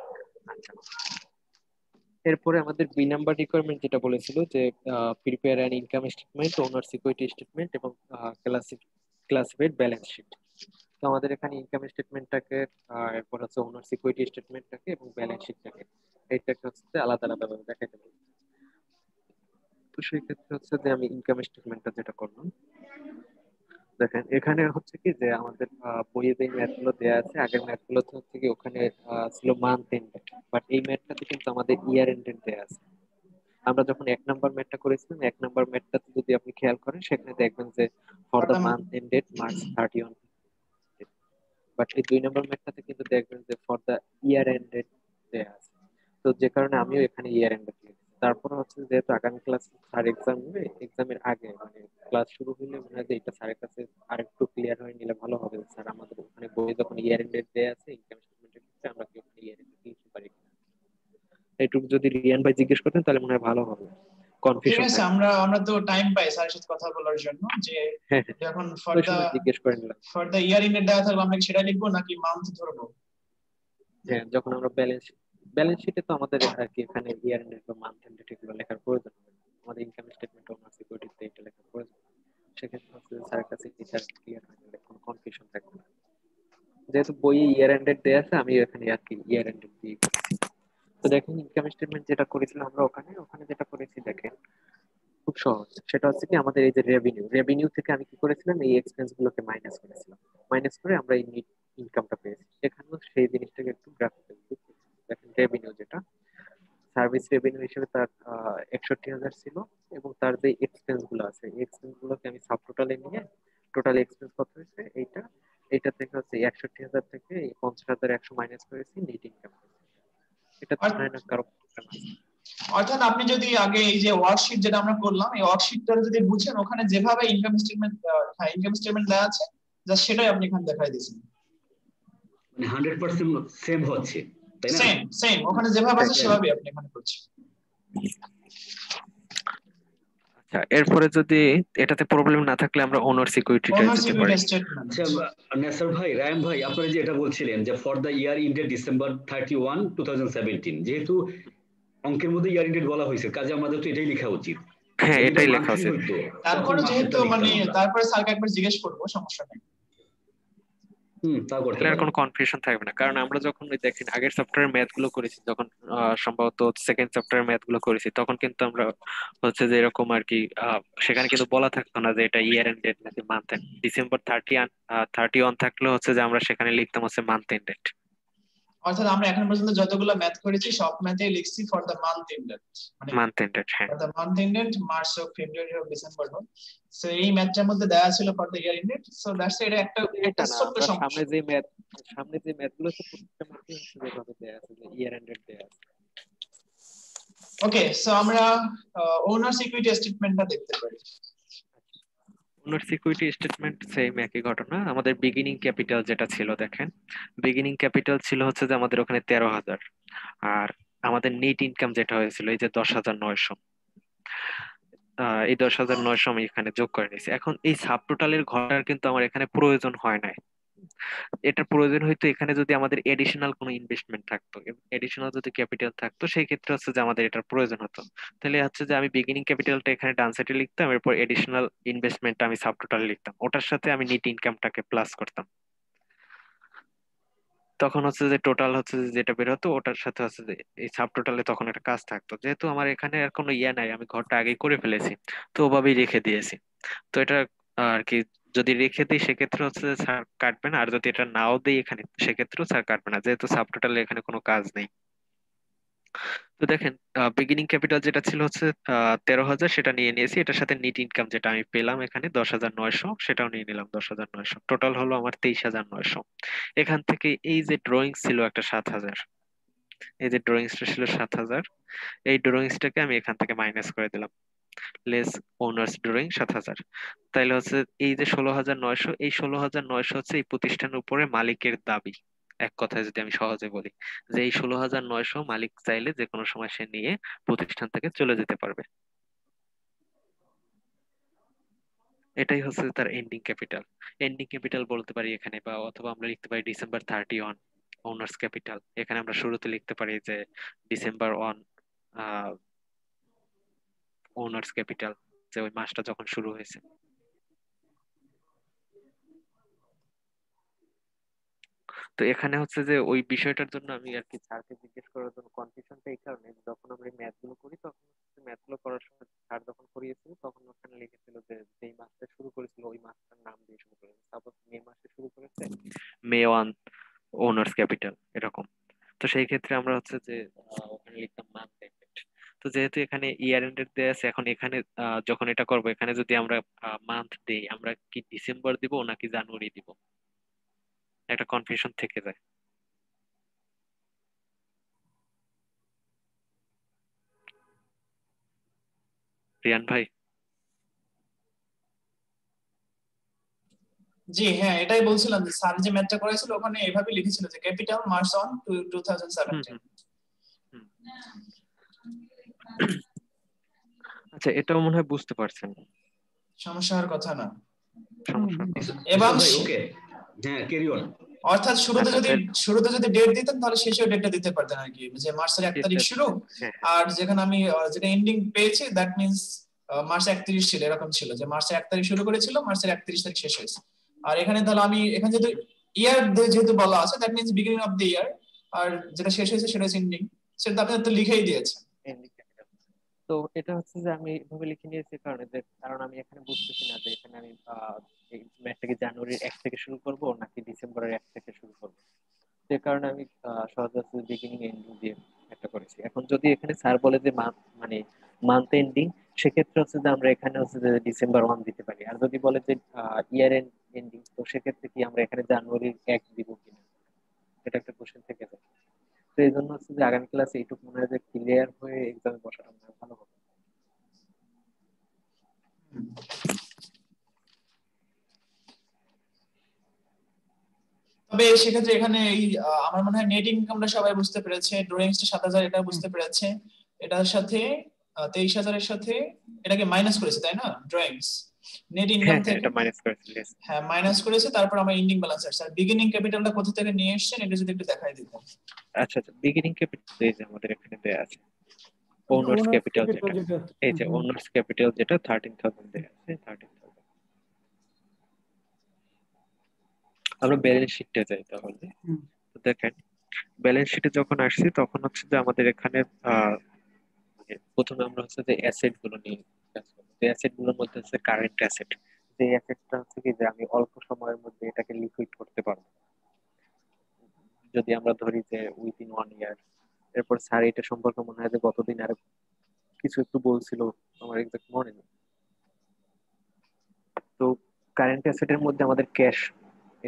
আচ্ছা, এরপরে আমাদের 2 নাম্বার রিকোয়ারমেন্ট যেটা বলেছিল যে prepare an income statement, owner security statement এবং ক্লাসিফাইড ব্যালেন্স শিট। তো আমাদের এখানে ইনকাম স্টেটমেন্টটাকে, এরপর হচ্ছে ওনার সিকিউরিটি স্টেটমেন্টটাকে এবং ব্যালেন্স শিটটাকে, এইটাকে হচ্ছে আলাদা আলাদা ভাবে দেখাইতে হবে। তো সেই ক্ষেত্রে হচ্ছে যে আমি ইনকাম স্টেটমেন্টটা যেটা করলাম, দেখেন এখানে হচ্ছে কি যে আমাদের বইয়ে যে ম্যাথ গুলো দেওয়া আছে, আগের ম্যাথ গুলো হচ্ছে কি ওখানে ছিল মান্থ এন্ডেড, বাট এই ম্যাথটাতে কিন্তু আমাদের ইয়ার এন্ডেড দেওয়া আছে। আমরা যখন 1 নাম্বার ম্যাথটা করেছিলাম, 1 নাম্বার ম্যাথটাতে যদি আপনি খেয়াল করেন সেখানে দেখবেন যে for the month ended March 31, but এই 2 নাম্বার ম্যাথটাতে কিন্তু দেখবেন যে ফর দ্য ইয়ার এন্ডেড দেওয়া আছে। তো যে কারণে আমিও এখানে ইয়ার এন্ডেড লিখেছি। তারপরে হচ্ছে যেহেতু আগামী ক্লাস স্যার এক্সাম হবে, এক্সামের আগে মানে ক্লাস শুরু হলে মনে হয় যে এটা স্যারের কাছে আরেকটু ক্লিয়ার হয়ে নিলে ভালো হবে। স্যার আমাদের ওখানে বইয়ে যখন ইয়ার এন্ডেড দেওয়া আছে ইনকাম স্টেটমেন্টের ক্ষেত্রে, আমরা কি ওখানে ইয়ার এন্ডেড লিখতে পারি কিনা, এইটুকু যদি রিয়ান ভাই জিজ্ঞেস করতেন তাহলে মনে হয় ভালো হবে, ঠিক কনফিউশন আছে, থাকবে। আমরা আমরা তো টাইম পাই স্যারের সাথে কথা বলার জন্য, যে হ্যাঁ, হ্যাঁ, যখন ওই সময় জিজ্ঞেস করে নিলাম। ফর দা ইয়ার ইন্ডেড দেওয়া থাকবে আমরা কি সেটা লিখবো নাকি মান্থ ধরবো? হ্যাঁ, যখন আমরা ব্যালেন্স শিটে তো আমাদের আর কি এখানে ইয়ার এন্ড বা মান্থ এন্ড এগুলো লেখার প্রয়োজন হবে না। আমাদের ইনকাম স্টেটমেন্ট ওনার সিকিউরিটিতে এটা লেখার প্রয়োজন। সেক্ষেত্রে হচ্ছে স্যারের কাছে এটা ক্লিয়ার হয়ে গেলে কোনো কনফিউশন থাকবে না। যেহেতু বইয়ে ইয়ার এন্ডেড দেয়া আছে, আমি এখানে আর কি ইয়ার এন্ডেড দিয়ে করছি। তো দেখেন ইনকাম স্টেটমেন্ট যেটা করেছিলাম আমরা ওখানে ওখানে যেটা করেছি দেখেন খুব সহজ। সেটা হচ্ছে কি আমাদের এই যে রেভিনিউ থেকে আমি কি করেছিলাম, এই এক্সপেন্স গুলোকে মাইনাস করেছিলাম। মাইনাস করে আমরা এই ইনকামটা পেয়েছি। এখানেও সেই জিনিসটাকে একটু গ্রাফিক্যালি দেখেন। রেভিনিউ যেটা সার্ভিস রেভিনিউ হিসেবে তার 61,000 ছিল, এবং তার যে এক্সপেন্স গুলো আছে এই এক্সপেন্স গুলোকে আমি সাব টোটালে নিয়ে টোটাল এক্সপেন্স কত হয়েছে এইটা থেকে হচ্ছে 61,000 থেকে এই 50,100 মাইনাস করেছি নেট ইনকাম। এটা তো মনে হয় না কারো প্রবলেম আছে। অর্থাৎ আপনি যদি আগে এই যে ওয়ার্কশিট যেটা আমরা করলাম এই ওয়ার্কশিটটা যদি বুঝেন ওখানে যেভাবে ইনকাম স্টেটমেন্ট দেওয়া আছে জাস্ট সেটাই আপনি এখানে দেখাই দিয়েছেন, মানে 100% সেম হচ্ছে, তাই না? সেম সেম ওখানে যেভাবে আছে সেভাবেই আপনি এখানে করছেন। আচ্ছা, এরপরে যদি এটাতে প্রবলেম না থাকলে আমরা ওনার সিকিউরিটিটা ওনার যেতে পারি। Security statement. আচ্ছা নেসার ভাই, রায়ান ভাই, আপনারা যে এটা বলছিলেন যে for the year ended December 31, 2017, যেহেতু অঙ্কের মধ্যে ইয়ার ইন্ডেড বলা হয়েছে, কাজে আমাদের তো এটাই লেখা উচিত। হ্যাঁ, যদি এটাই লেখা মান্থলি উচিত। হইতো তারপরে তখন যেহেতু মাসেরটা মানে লিখতাম আমরা। তারপরে স্যারকে একবার জিজ্ঞেস করবো, সমস্যা নেই। তা করতে তাহলে আর পারেন। কোনো কনফিউশন থাকবে না, কারণ আমরা যখন ওই দেখেন আগের সফটওয়্যার ম্যাথ গুলো করেছি, যখন সম্ভবত সেকেন্ড সফটওয়্যার ম্যাথ গুলো করেছি, তখন কিন্তু আমরা হচ্ছে যে এরকম আর কি সেখানে কিন্তু বলা থাকতো না যে এটা ইয়ার এন্ড ডেট নাকি মান্থ এন্ড। ডিসেম্বর 31 থাকলে হচ্ছে যে আমরা সেখানে লিখতাম হচ্ছে মান্থ এন্ড ডেট। অর্থাৎ আমরা এখন পর্যন্ত যতগুলো ম্যাথ করেছি সব ম্যাথেই লিখছি ফর দ্য মান্থ এন্ডেড, মানে মান্থ এন্ড ডেট, হ্যাঁ। For the month ended March হোক, ফেব্রুয়ারি হোক, ডিসেম্বর হোক। সো এই ম্যাথটার মধ্যে দেওয়া ছিল for the year ended. So that's এটা একটা এটা না, ছোট্ট আমরা সমস্যা। সামনে যে ম্যাথ গুলো আছে প্রত্যেকটা ম্যাথই হচ্ছে যেভাবে দেয়া আছে যে ইয়ার এন্ড ডেট দেয়া আছে। ওকে, সো আমরা ওনার সিকিউরিটি স্টেটমেন্টটা দেখতে পারি। ওনার সিকিউরিটি স্টেটমেন্ট সেম একই ঘটনা। আমাদের বিগিনিং ক্যাপিটাল যেটা ছিল, দেখেন বিগিনিং ক্যাপিটাল ছিল হচ্ছে যে আমাদের ওখানে 13,000, আর আমাদের নেট ইনকাম যেটা হয়েছিল এই যে 10,900, এই 10,900 আমি এখানে যোগ করে নিয়েছি। এখন এই সাব টোটালের ঘটার কিন্তু আমার এখানে প্রয়োজন হয় নাই। এটা প্রয়োজন হইতো এখানে যদি আমাদের এডিশনাল কোনো ইনভেস্টমেন্ট থাকতো, এডিশনাল যদি ক্যাপিটাল থাকতো, সেই ক্ষেত্রে হচ্ছে যে আমাদের এটার প্রয়োজন হতো। তাহলে হচ্ছে যে আমি বিগিনিং ক্যাপিটালটা এখানে ডান সাইডে লিখতাম, এরপর এডিশনাল ইনভেস্টমেন্টটা আমি সাব টোটালে লিখতাম, ওটার সাথে আমি নেট ইনকামটাকে প্লাস করতাম। তখন হচ্ছে যে টোটাল হচ্ছে যে যেটা বের হতো ওটার সাথে হচ্ছে যে এই সাব টোটালে তখন একটা কাজ থাকতো। যেহেতু আমার এখানে আর কোনো ইয়ে নাই, আমি ঘরটা আগেই করে ফেলেছি, তো ওভাবেই রেখে দিয়েছি। তো এটা আর কি, যদি রেখে দিই সেক্ষেত্রে হচ্ছে যে স্যার কাটবে না, আর যদি এটা নাও দিই এখানে সেক্ষেত্রেও স্যার কাটবে না, যেহেতু সাব টোটালে এখানে কোনো কাজ নেই। তো দেখেন বিগিনিং ক্যাপিটাল যেটা ছিল হচ্ছে 13,000, সেটা নিয়ে নিয়েছি। এটার সাথে নেট ইনকাম যেটা আমি পেলাম এখানে 10,900, সেটাও নিয়ে নিলাম 10,900, টোটাল হলো আমার 23,900। এখান থেকে এই যে ড্রয়িং ছিল একটা 7,000, এই যে ড্রয়িংসটা ছিল 7,000, এই ড্রয়িংসটাকে আমি এখান থেকে মাইনাস করে দিলাম, লেস ওনার্স ড্রয়িং 7,000। তাইলে হচ্ছে এই যে 16,900, এই 16,900 হচ্ছে এই প্রতিষ্ঠানের উপরে মালিকের দাবি। এক কথায় যদি আমি সহজে বলি যে এই 16,900 মালিক চাইলে যে কোনো সময় সে নিয়ে প্রতিষ্ঠান থেকে চলে যেতে পারবে। এটাই হচ্ছে তার এন্ডিং ক্যাপিটাল। এন্ডিং ক্যাপিটাল বলতে পারি এখানে, বা অথবা আমরা লিখতে পারি ডিসেম্বর 31 ওনার্স ক্যাপিটাল। এখানে আমরা শুরুতে লিখতে পারি যে ডিসেম্বর 1 ওনার্স ক্যাপিটাল, যে ওই মাসটা যখন শুরু হয়েছে। তো এখানে হচ্ছে যে ওই বিষয়টার জন্য আমি আর কি স্যারকে জিজ্ঞেস করার জন্য কনফিউশনটা এই কারণে, যখন আমরা ম্যাথ গুলো করি তখন ম্যাথ গুলো করার সময় স্যার যখন করিয়েছিল তখন ওখানে লিখেছিল যে যেই মাসটা শুরু করেছিল ওই মাসটার নাম দিয়ে শুরু করেছে। সাপোজ মে মাসে শুরু করেছে, মে 1 ওনার্স ক্যাপিটাল এরকম। তো সেই ক্ষেত্রে আমরা হচ্ছে যে ওখানে লিখতাম মান্থ এন্ডেড। তো যেহেতু এখানে ইয়ার এন্ডেড দেয়া আছে, এখন এখানে যখন এটা করবো এখানে যদি আমরা মান্থ দেই, আমরা কি ডিসেম্বর দিব নাকি জানুয়ারি দিব, একটা কনফিউশন থেকে যায়। রিয়ান ভাই? জি হ্যাঁ, এটাই বলছিলাম যে স্যার যে ম্যাথটা করেছিল ওখানে এভাবে লিখেছিল যে ক্যাপিটাল মার্চ অন টু হুম 2017। হুম হুম। আচ্ছা, এটাও মনে হয় বুঝতে পারছেন, সমস্যা হওয়ার কথা না। সমস্যার কথা না। এবং ভাই ওকে, হ্যাঁ ক্যারি অন। অর্থাৎ আচ্ছা, শুরুতে যদি ডেট দিতেন তাহলে শেষেও ডেটটা দিতে পারতেন আর কি, যে মার্চের 1 তারিখ শুরু, হ্যাঁ আর যেখানে আমি যেটা এন্ডিং পেয়েছি দ্যাট মিন্স মার্চ 31 ছিল, এরকম ছিল যে মার্চের 1 তারিখ শুরু করেছিল, মার্চের 31 তারিখ শেষ হয়েছে। আর এখানে তাহলে আমি এখানে যেহেতু ইয়ার যেহেতু বলা আছে that means beginning of the year, আর যেটা শেষ হয়েছে সেটা হচ্ছে এন্ডিং, সেটা আপনি তো লিখেই দিয়েছেন। ending capital। তো এটা হচ্ছে যে আমি এভাবে লিখে নিয়েছি কারণ কারণ আমি এখানে বুঝতেছি না যে এখানে আমি এই ম্যাচটাকে জানুয়ারির 1 থেকে শুরু করব নাকি ডিসেম্বরের 1 থেকে শুরু করব। সে কারণে আমি সহজে বিগিনিং এন্ডিং দিয়ে একটা করেছি। এখন যদি এখানে স্যার বলে যে মানে মান্থ এন্ডিং, সেক্ষেত্রে হচ্ছে যে আমরা এখানে হচ্ছে যে ডিসেম্বর 1 দিতে পারি। আর যদি বলে যে ইয়ার এন্ডিং, তো সেক্ষেত্রে কি আমরা এখানে জানুয়ারি 1 দিব কিনা, এটা একটা কোশ্চেন থেকে যায়। তো এই জন্য হচ্ছে যে আগামী ক্লাসে এইটুকু মনে হয় যে ক্লিয়ার হয়ে এক্সামে বসাটা মনে হয় ভালো হবে। তবে সেক্ষেত্রে এখানে এই আমার মনে হয় নেট ইনকামটা সবাই বুঝতে পেরেছে, ড্রয়িংসটা 7,000 এটা বুঝতে পেরেছে, এটার সাথে 23,000 এর সাথে এটাকে মাইনাস করেছে তাই না ড্রয়িংস নেট ইনকাম হ্যাঁ হ্যাঁ, থেকে? এটা মাইনাস করেছি। হ্যাঁ মাইনাস করেছে, তারপর আমার এন্ডিং ব্যালেন্স আছে। আর বিগিনিং ক্যাপিটালটা কোথা থেকে নিয়ে এসেছেন এটা যদি একটু দেখাই দিতেন। আচ্ছা আচ্ছা, বিগিনিং ক্যাপিটাল এই যে আমাদের এখানে দেয়া আছে, ওনার্স ওনার ক্যাপিটাল ক্যাপিটাল যেটা, যেটা। এই যে ওনার্স ক্যাপিটাল যেটা 13,000 দেয়া আছে, 13,000। আমরা ব্যালেন্স শিটটা যাই তাহলে। তো দেখেন, ব্যালেন্স শিটে যখন আসছি তখন হচ্ছে যে আমাদের এখানে মানে প্রথমে আমরা হচ্ছে যে অ্যাসেট গুলো নিয়ে কাজ করবো। যে অ্যাসেট গুলোর মধ্যে হচ্ছে কারেন্ট অ্যাসেট, যে অ্যাসেটটা হচ্ছে কি যে আমি অল্প সময়ের মধ্যে এটাকে লিকুইড করতে পারবো। যদি আমরা ধরি যে উইদিন 1 ইয়ার। এরপর স্যার এটা সম্পর্কে মনে হয় যে গতদিন আর কিছু একটু বলছিল, আমার এক্সাক্ট মনে নেই। তো কারেন্ট অ্যাসেটের মধ্যে আমাদের ক্যাশ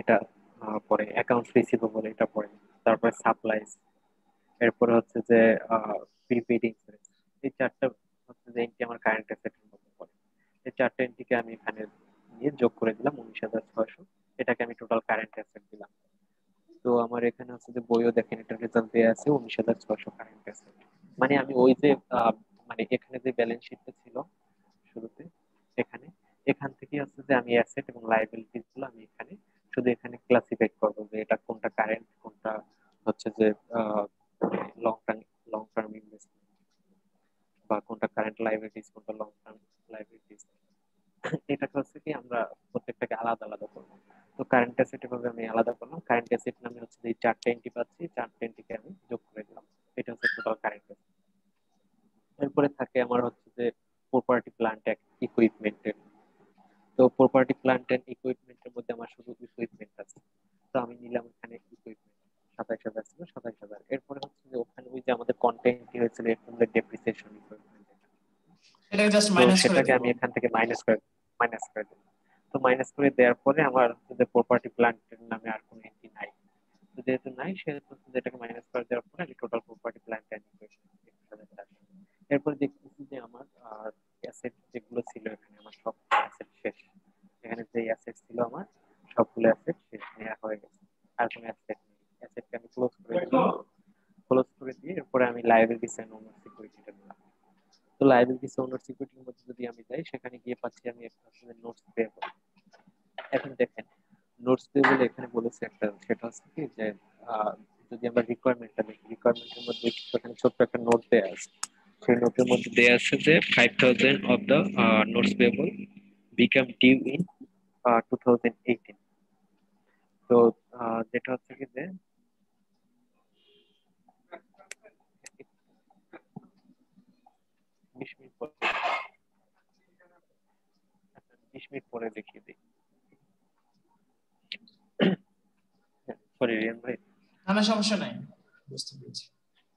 এটা পরে, অ্যাকাউন্টস রিসিভেবল এটা পরে, তারপরে সাপ্লাইজ, এরপরে হচ্ছে যে প্রিপেইড ইন্স্যুরেন্স। এই চারটা হচ্ছে যে এন্ট্রি আমার কারেন্ট অ্যাসেটের মধ্যে পড়ে। এই চারটা এন্ট্রিকে আমি এখানে নিয়ে যোগ করে দিলাম 19,600, এটাকে আমি টোটাল কারেন্ট অ্যাসেট দিলাম। তো আমার এখানে হচ্ছে যে বইও দেখেন এটা রেজাল্ট দেওয়া আছে 19,600 কারেন্ট অ্যাসেট। মানে আমি ওই যে মানে এখানে যে ব্যালেন্স শিটটা ছিল শুরুতে, এখানে এখান থেকে হচ্ছে যে আমি অ্যাসেট এবং লাইবিলিটিস গুলো আমি এখানে শুধু এখানে ক্লাসিফাই করবো যে এটা কোনটা কারেন্ট, কোনটা হচ্ছে যে লং টার্ম ইনভেস্টমেন্ট, বা কোনটা কারেন্ট লাইবিলিটিস, কোনটা লং টার্ম লাইবিলিটিস। এটাকে হচ্ছে কি আমরা প্রত্যেকটাকে আলাদা আলাদা করবো। তো কারেন্ট অ্যাসেট এভাবে আমি আলাদা করলাম। কারেন্ট অ্যাসেট নামে হচ্ছে যে এই চারটে এন্ট্রি পাচ্ছি, চারটে এন্ট্রিকে আমি যোগ করে দিলাম। এটা হচ্ছে টোটাল কারেন্ট অ্যাসেট। এরপরে থাকে আমার হচ্ছে যে প্রপার্টি প্ল্যান্ট ইকুইপমেন্টের। তো প্রপার্টি প্ল্যান্ট এন্ড ইকুইপমেন্টের মধ্যে আমার শুধু ইকুইপমেন্ট আছে, তো আমি নিলাম এখানে ইকুইপমেন্ট 27,000 ছিল, 27,000। এরপরে হচ্ছে যে ওখানে ওই যে আমাদের কন্টেন্ট হয়েছিল এরকম ডেপ্রিসিয়েশন ইকুইপমেন্ট, এটাকে জাস্ট তো মাইনাস করে সেটাকে দেব। আমি এখান থেকে মাইনাস করে দিলাম। তো মাইনাস করে দেওয়ার পরে আমার যে প্রপার্টি প্ল্যান্টের নামে আর কোনো এন্ট্রি নাই। তো যেহেতু নাই, সেহেতু এটাকে মাইনাস করে দেওয়ার পরে আমি total property plant and equipment 21,400। এরপর দেখতেছি যে আমার অ্যাসেট যেগুলো ছিল এখানে, আমার সব অ্যাসেট শেষ। এখানে যে অ্যাসেট ছিল আমার সবগুলো অ্যাসেট শেষ, নেওয়া হয়ে গেছে। আর কোনো অ্যাসেট নেই। অ্যাসেটকে আমি ক্লোজ করে দিলাম। ক্লোজ করে দিয়ে এরপরে আমি লায়াবিলিটিস এন্ড ওনার সিকিউরিটিটা নিলাম। তো লায়াবিলিটিস ওনার সিকিউরিটির মধ্যে যদি আমি যাই, সেখানে গিয়ে পাচ্ছি আমি একটা নোটস পেয়েবল। এখন দেখেন, নোটস পেয়েবল এখানে বলেছে একটা, সেটা হচ্ছে কি যে যদি আমরা রিকোয়ারমেন্টটা দেখি, রিকোয়ারমেন্টের মধ্যে এখানে ছোট্ট একটা নোট দেয়া আছে। সেই নোটের মধ্যে দেয়া আছে যে 5,000 of the notes payable become due in 2018। তো যেটা হচ্ছে কি যে 20 মিনিট পরে, 20 মিনিট পরে দেখিয়ে দিই। সরি রিয়ান ভাই। না সমস্যা নাই, বুঝতে পেরেছি।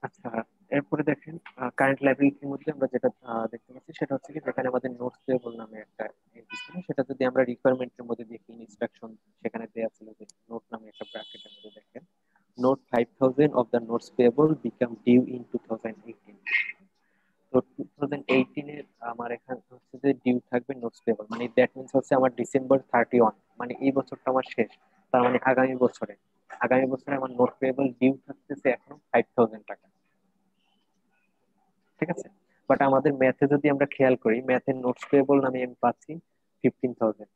আচ্ছা, এরপরে দেখেন কারেন্ট লাইবিলিটির মধ্যে আমরা যেটা দেখতে পাচ্ছি সেটা হচ্ছে কি যেখানে আমাদের নোটস পেয়েবল নামে একটা এন্ট্রি ছিল, সেটা যদি আমরা রিকোয়ারমেন্টের মধ্যে দেখি, ইনস্ট্রাকশন সেখানে দেয়া ছিল যে নোট নামে একটা ব্র্যাকেটের মধ্যে দেখেন note 5,000 of the notes payable become due in 2018। তো 2018 এর আমার এখানে হচ্ছে যে ডিউ থাকবে নোটস পেয়েবল, মানে দ্যাট মিন্স হচ্ছে আমার ডিসেম্বর 31, মানে এই বছরটা আমার শেষ। তার মানে আগামী বছরে আমার নোট পেয়েবল ডিউ থাকতেছে এখন 5,000 টাকা। ঠিক আছে, বাট আমাদের ম্যাথে যদি আমরা খেয়াল করি, ম্যাথে নোটস পেয়েবল নামে আমি পাচ্ছি 15,000।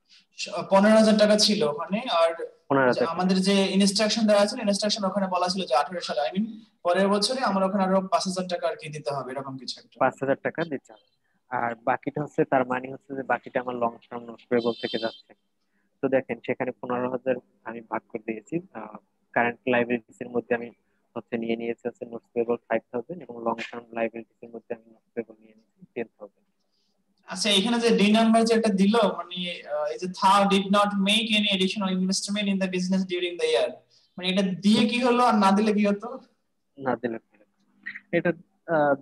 15,000 টাকা ছিল ওখানে। আর 15,000 টাকা। আমাদের যে ইনস্ট্রাকশন দেওয়া আছে, ইনস্ট্রাকশন ওখানে বলা ছিল যে 18 সালে, আই মিন পরের বছরে আমার ওখানে আরো 5,000 টাকা আর কি দিতে হবে, এরকম কিছু একটা। 5,000 টাকা দিতে হবে। আর বাকিটা হচ্ছে, তার মানে হচ্ছে যে বাকিটা আমার লং টার্ম নোটস পেয়েবল থেকে যাচ্ছে। তো দেখেন সেখানে 15,000 আমি ভাগ করে দিয়েছি। কারেন্ট লাইবিলিটিস এর মধ্যে আমি হচ্ছে নিয়েছি হচ্ছে নোটস পেয়েবল 5,000, এবং লং টার্ম লাইবিলিটিস এর মধ্যে আমি নোটস পেয়েবল নিয়ে নিয়েছি 10,000। আচ্ছা, এখানে যে ডি নাম্বার যে একটা দিল, মানে এই যে থা did not make any additional investment in the business during the year, মানে এটা দিয়ে কি হলো আর না দিলে কি হতো? না দিলে কি হবে? এটা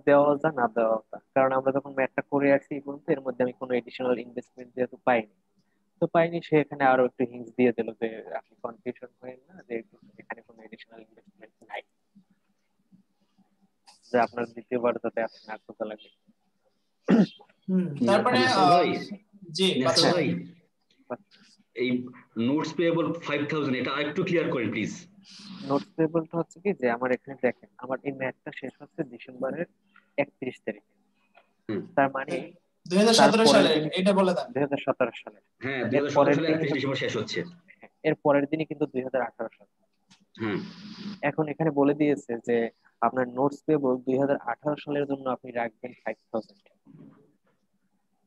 দেওয়া যা না দেওয়া যা, কারণ আমরা যখন ম্যাথটা করে আসছি এই পর্যন্ত এর মধ্যে আমি কোনো এডিশনাল ইনভেস্টমেন্ট যেহেতু পাইনি, তো পাইনি সে এখানে আরো একটু হিন্টস দিয়ে দিল যে আপনি কনফিউশন হয়েন না, যে এখানে কোনো এডিশনাল ইনভেস্টমেন্ট নাই, যে আপনার দ্বিতীয়বার যাতে আপনি না করতে লাগে। তারপরে নেসার ভাই, জি নেসার বাচ্চা ভাই, এই নোটস পেয়েবল 5000 এটা আরেকটু ক্লিয়ার করেন প্লিজ। নোটস পেবলটা হচ্ছে কি যে আমার এখানে দেখেন আমার এই ম্যাথটা শেষ হচ্ছে ডিসেম্বরের 31 তারিখে, তার মানে 2017 তারপরের সালে দিন এটা বলে দেন। 2017 সালে, হ্যাঁ এর 2017 পরের সালে দিনই 31 ডিসেম্বর শেষ হচ্ছে। এর পরের দিনই কিন্তু 2018 সাল। হুম এখন এখানে বলে দিয়েছে যে আপনার নোটস পেবল 2018 সালের জন্য আপনি রাখবেন 5000।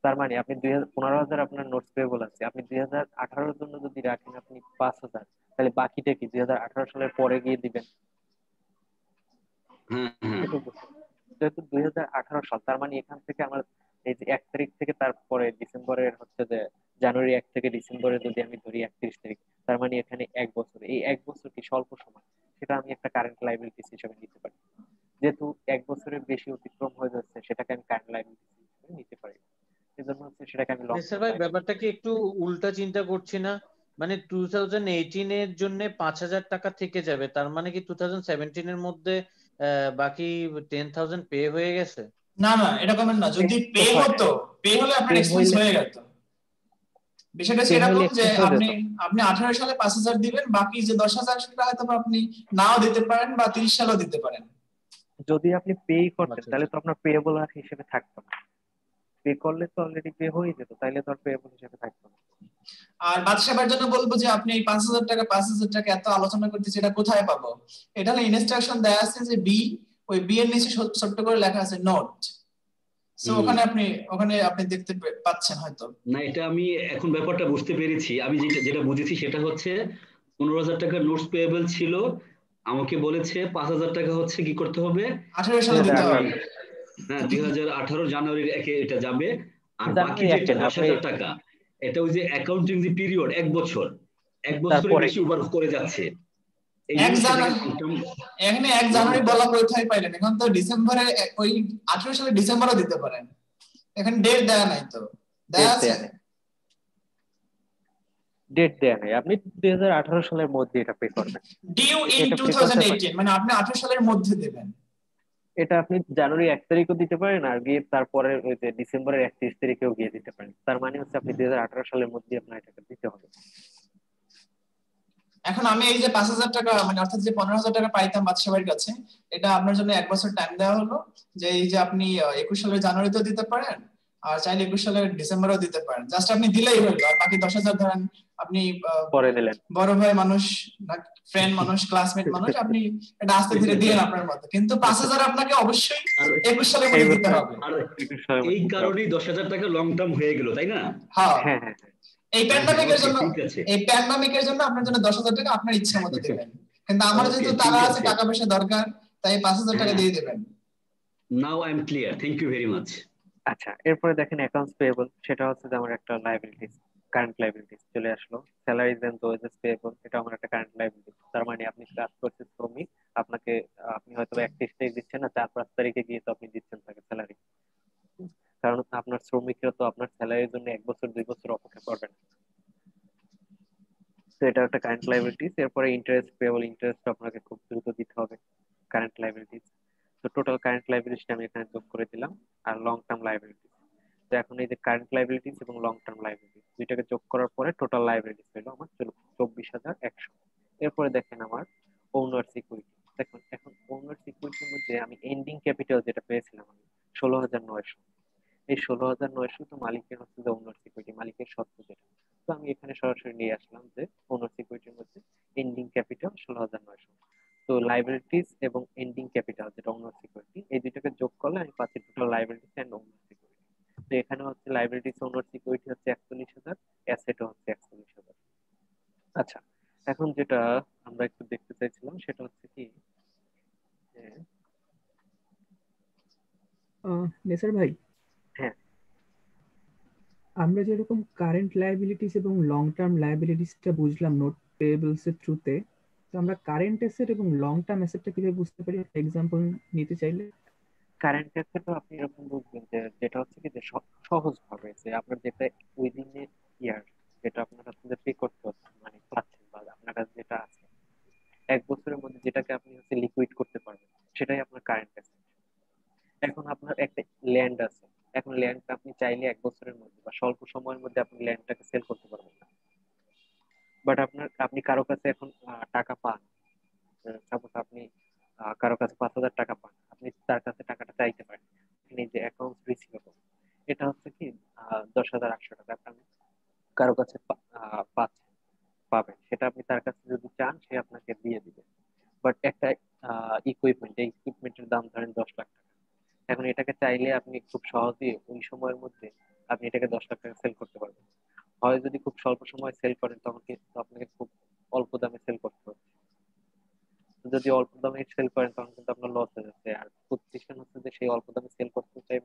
তার মানে আপনি 15,000 আপনার নোটস পেবল আছে, আপনি 2018 জন্য যদি রাখেন আপনি 5,000, তাহলে বাকিটা কি 2018 সালের পরে গিয়ে দিবেন। হ্যাঁ হ্যাঁ এটা বুঝতে হবে। যেহেতু 2018 সাল, তার মানে এখান থেকে আমার এই যে 1 তারিখ থেকে তারপরে ডিসেম্বরের হচ্ছে যে জানুয়ারি 1 থেকে ডিসেম্বরে যদি আমি ধরি 31 তারিখ, তার মানে এখানে 1 বছর, এই 1 বছর কি স্বল্প সময়, সেটা আমি একটা কারেন্ট লাইবিলিটিস হিসেবে নিতে পারি। যেহেতু 1 বছরের বেশি অতিক্রম হয়ে যাচ্ছে, সেটাকে আমি কারেন্ট লাইবিলিটিস হিসেবে নিতে পারি, সেজন্য হচ্ছে সেটাকে আমি লং নেসার টার্ম ভাই লাইবিলিটি। ব্যাপারটা কি একটু উল্টা চিন্তা করছি না? মানে 2018 এর জন্য 5,000 টাকা থেকে যাবে, তার মানে কি 2017 এর মধ্যে বাকি 10,000 পে হয়ে গেছে? না না এরকমের না, যদি পে হয় না, হতো, পে হলে আপনার পে এক্সপেন্স হইলে হয়ে যেত। বিষয়টা হচ্ছে পে হইলে এরকম যে এক্সপেন্স হয়ে আপনি যেত। আপনি 18 সালে 5,000 দিবেন, বাকি যে 10,000 সেটা হয়তো বা আপনি নাও দিতে পারেন বা 30 সালেও দিতে পারেন। যদি আপনি পে করতেন আচ্ছা তাহলে আচ্ছা। তো আপনার পেয়েবল আর হিসেবে থাকতো না, পে করলে তো অলরেডি পে হয়ে যেত, তাইলে তো আর পেয়েবল হিসেবে থাকতো না। আর বাদশাহের জন্য বলবো যে আপনি এই 5,000 টাকা এত আলোচনা করতেছি, এটা কোথায় পাবো? এটা হলো ইনস্ট্রাকশন দেয়া আছে যে বি, ওই বি এর নিচে ছোট্ট করে লেখা আছে নোট। সো ওখানে আপনি দেখতে পাচ্ছেন হয়তো। না এটা আমি এখন ব্যাপারটা বুঝতে পেরেছি। আমি যেটা যেটা বুঝেছি সেটা হচ্ছে 15,000 টাকার নোটস পেয়েবল ছিল, আমাকে বলেছে 5,000 টাকা হচ্ছে কি করতে হবে, 18 সালে দিতে 2018 হবে। হ্যাঁ 2018 জানুয়ারির 1 এটা যাবে। আর বাকি জানুয়ারি যেটা 1 না, আপনি 10,000 টাকা, এটা ওই যে অ্যাকাউন্টিং যে পিরিয়ড 1 বছর, 1 বছরের তারপরে বেশি ওভার করে যাচ্ছে, এই এক জন্য সেটাকে জানুয়ারি, লং টার্ম। এখানে 1 জানুয়ারি বলা কোথায় পাইলেন? এখন তো ডিসেম্বরে, ওই 18 সালে ডিসেম্বরও দিতে পারেন, এখানে ডেট দেয়া নাই তো, দেয়া ডেট আছে? দেয়া নেই, ডেট দেয়া নেই, আপনি 2018 সালের মধ্যে এটা পে করবেন। ডিউ ইন এটা পে করতে পারেন, 2018, মানে আপনি 18 সালের মধ্যে দেবেন। এটা আপনি জানুয়ারি 1 তারিখও দিতে পারেন, আর গিয়ে তারপরে ওই যে ডিসেম্বরের 31 তারিখেও গিয়ে দিতে পারেন, তার মানে হচ্ছে আপনি 2018 সালের মধ্যে আপনার এটাকে দিতে হবে। এখন আমি এই যে 5,000 টাকা, মানে অর্থাৎ যে 15,000 টাকা পাইতাম বাদশাহের কাছে, এটা আপনার জন্য 1 বছর টাইম দেওয়া হলো, যে এই যে আপনি 21 সালের জানুয়ারিতেও দিতে পারেন, আর চাইলে 21 সালের ডিসেম্বরেও দিতে পারেন, জাস্ট আপনি দিলেই হলো। আর বাকি 10,000 ধরেন আপনি পরে দিলেন। বড় ভাই মানুষ, ফ্রেন্ড মানুষ, ক্লাসমেট মানুষ, আপনি এটা আস্তে ধীরে দিয়ে আপনার মতো, কিন্তু 5,000 আপনাকে অবশ্যই আর 21 সালের এই মধ্যে দিতে বছর হবে। আর 21 সালের এই মধ্যে দিতে হবে। কারণেই 10,000 টাকা লং টার্ম হয়ে গেল, তাই না? হ্যাঁ, হ্যাঁ হ্যাঁ হ্যাঁ। এই হ্যাঁ হ্যাঁ প্যান্ডামিকের ওকে জন্য, ঠিক আছে। এই প্যান্ডামিকের জন্য আপনার জন্য 10,000 টাকা আপনার ইচ্ছা মতো দিবেন, কিন্তু আমার ওকে যেহেতু ঠিক তারা আছে, আছে। টাকা পয়সা দরকার, তাই 5,000 টাকা হ্যাঁ দিয়ে দেবেন। Now I am clear, thank you very much. আচ্ছা, এরপরে দেখেন অ্যাকাউন্টস পেয়েবল, সেটা হচ্ছে যে আমার একটা লাইবিলিটিস, কারেন্ট লাইবিলিটিস চলে আসলো। স্যালারিজ এন্ড ওয়েজেস পেয়েবল, এটা আমার একটা কারেন্ট লাইবিলিটিস, তার মানে আপনি কাজ করছেন শ্রমিক, আপনাকে আপনি হয়তো 31 তারিখ দিচ্ছেন না, 4-5 তারিখে গিয়ে তো আপনি দিচ্ছেন তাকে স্যালারি, কারণ আপনার শ্রমিকরা তো আপনার স্যালারির জন্য 1 বছর 2 বছর অপেক্ষা করবে না। তো এটা একটা কারেন্ট লাইবিলিটিস। এরপরে ইন্টারেস্ট পেয়েবল, ইন্টারেস্ট আপনাকে খুব দ্রুত দিতে হবে, কারেন্ট লাইবিলিটিস। তো টোটাল কারেন্ট লাইবিলিটি আমি এখানে যোগ করে দিলাম, আর লং টার্ম লাইবিলিটিস। তো এখন এই যে কারেন্ট লাইবিলিটিস এবং লং টার্ম লাইবিলিটিস দুইটাকে যোগ করার পরে টোটাল লাইবিলিটিস হলো আমার 24,100। এরপরে দেখেন আমার ওনার সিকিউরিটি, দেখুন এখন ওনার সিকিউরিটির মধ্যে আমি এন্ডিং ক্যাপিটাল যেটা পেয়েছিলাম আমি 16,900, এই 16,900 তো মালিকের হচ্ছে যে ওনার সিকিউরিটি, মালিকের সত্ত্ব যেটা। তো আমি এখানে সরাসরি নিয়ে আসলাম যে ওনার সিকিউরিটির মধ্যে এন্ডিং ক্যাপিটাল 16,900। তো লাইবিলিটিস এবং এন্ডিং ক্যাপিটাল যেটা ওনার সিকিউরিটি, এই দুইটাকে যোগ করলে আমি পাচ্ছি total liabilities and owner security. তো এখানে হচ্ছে লাইবিলিটিস ওনার সিকিউরিটি হচ্ছে 41,000, অ্যাসেট হচ্ছে 41,000। আচ্ছা, এখন যেটা আমরা একটু দেখতে চাইছিলাম সেটা হচ্ছে কি যে, নেসার ভাই, হ্যাঁ আমরা যেরকম কারেন্ট লায়াবিলিটিস এবং লং টার্ম লায়াবিলিটিসটা বুঝলাম নোট পেয়েবলস এর থ্রুতে, তো আমরা কারেন্ট অ্যাসেট এবং লং টার্ম অ্যাসেটটা কিভাবে বুঝতে পারি, এক্সাম্পল নিতে চাইলে? কারেন্ট অ্যাসেটও আপনি এরকম বুঝবেন যে যেটা হচ্ছে কি যে সহজ ভাবে যে আপনার যেটা উইদিন এ ইয়ার, যেটা আপনার কাছে পে করতে হচ্ছে মানে পাচ্ছেন, বা আপনার কাছে যেটা আছে 1 বছরের মধ্যে যেটাকে আপনি হচ্ছে লিকুইড করতে পারবেন, সেটাই আপনার কারেন্ট অ্যাসেট। এখন আপনার একটা ল্যান্ড আছে, এখন ল্যান্ডটা আপনি চাইলে 1 বছরের মধ্যে বা স্বল্প সময়ের মধ্যে আপনি ল্যান্ডটাকে সেল করতে পারবেন না। বাট আপনি কারো কাছে এখন টাকা পান, সাপোজ আপনি কারো কাছে 5,000 টাকা পান, আপনি তার কাছে টাকাটা চাইতে পারেন। এই যে অ্যাকাউন্ট রিসিভেবল, এটা হচ্ছে কি 10,800 টাকা আপনি কারো কাছে পাবেন, সেটা আপনি তার কাছে যদি চান সে আপনাকে দিয়ে দিবে। বাট একটা ইকুইপমেন্ট, এই ইকুইপমেন্টের দাম ধরেন 10 লাখ টাকা। এখন এটাকে চাইলে আপনি খুব সহজেই ওই সময়ের মধ্যে আপনি এটাকে 10 লাখ টাকা সেল করতে পারবেন। হয় যদি খুব স্বল্প সময় সেল করেন তখন কিন্তু আপনাকে খুব অল্প দামে সেল করতে হবে। যদি অল্প দামে সেল করেন তখন কিন্তু আপনার লস হয়ে যাচ্ছে, আর প্রতিষ্ঠান হচ্ছে যে সেই অল্প দামে সেল করতে চাই